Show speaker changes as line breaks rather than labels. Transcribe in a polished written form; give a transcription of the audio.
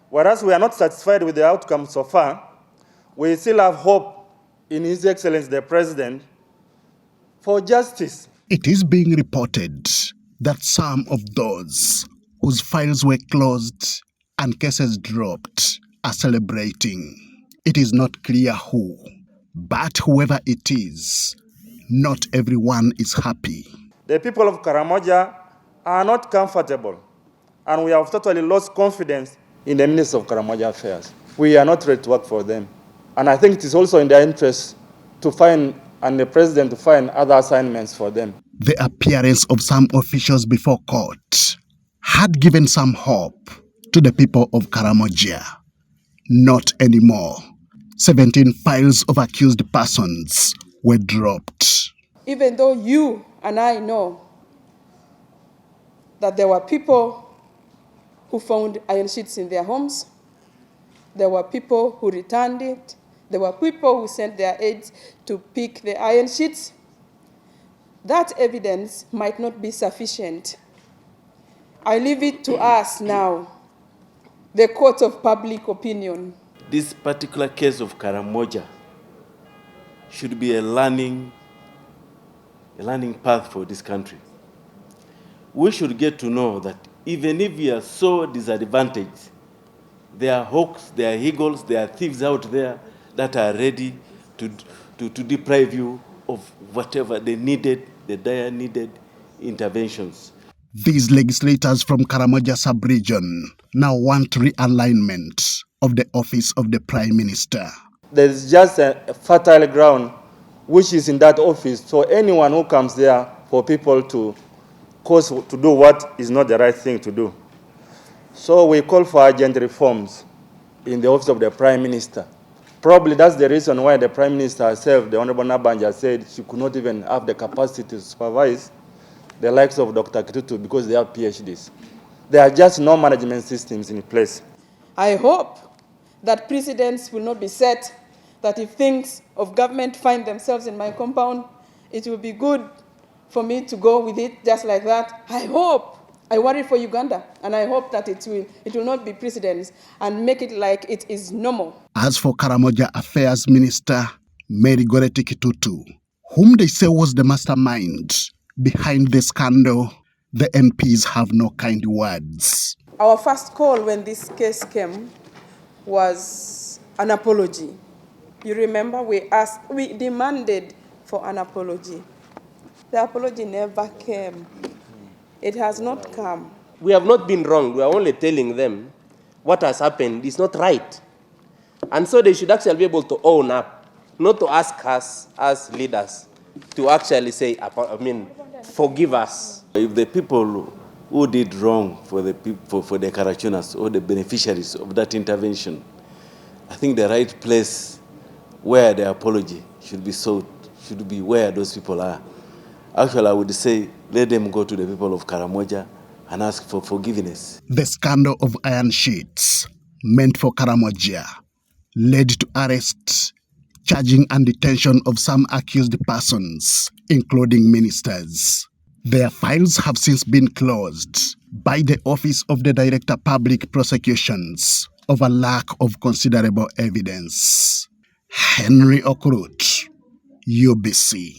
Whereas we are not satisfied with the outcome so far, we still have hope in His Excellency the President for justice.
It is being reported that some of those whose files were closed and cases dropped are celebrating. It is not clear who, but whoever it is, not everyone is happy.
The people of Karamoja are not comfortable, and we have totally lost confidence in the Minister of Karamoja Affairs. We are not ready to work for them. And I think it is also in their interest to find, and the President to find other assignments for them.
The appearance of some officials before court had given some hope to the people of Karamoja. Not anymore. 17 files of accused persons were dropped.
Even though you and I know that there were people who found iron sheets in their homes, there were people who returned it, there were people who sent their aides to pick the iron sheets, that evidence might not be sufficient. I leave it to us now, the court of public opinion.
This particular case of Karamoja should be a learning path for this country. We should get to know that even if we are so disadvantaged, there are hawks, there are eagles, there are thieves out there that are ready to deprive you of whatever they needed, the dire needed interventions.
These legislators from Karamoja Sub region now want realignment of the office of the Prime Minister.
There is just a fertile ground which is in that office, so anyone who comes there for people to do what is not the right thing to do. So we call for urgent reforms in the office of the Prime Minister. Probably that's the reason why the Prime Minister herself, the Honorable Nabanja, said she could not even have the capacity to supervise the likes of Dr. Kitutu because they have PhDs. There are just no management systems in place.
I hope that precedents will not be set, that if things of government find themselves in my compound, it will be good for me to go with it just like that. I hope. I worry for Uganda, and I hope that it will not be precedents and make it like it is normal.
As for Karamoja Affairs Minister Mary Goreti Kitutu, whom they say was the mastermind behind the scandal, the MPs have no kind words.
Our first call when this case came was an apology. You remember we demanded for an apology. The apology never came. It has not come.
We have not been wrong. We are only telling them what has happened is not right. And so they should actually be able to own up, not to ask us as leaders to actually say, forgive us.
If the people who did wrong for the Karachunas or the beneficiaries of that intervention, I think the right place where the apology should be sought should be where those people are. Actually, I would say, let them go to the people of Karamoja and ask for forgiveness.
The scandal of iron sheets meant for Karamoja led to arrests, charging and detention of some accused persons, including ministers. Their files have since been closed by the Office of the Director of Public Prosecutions over lack of considerable evidence. Henry Okrut, UBC.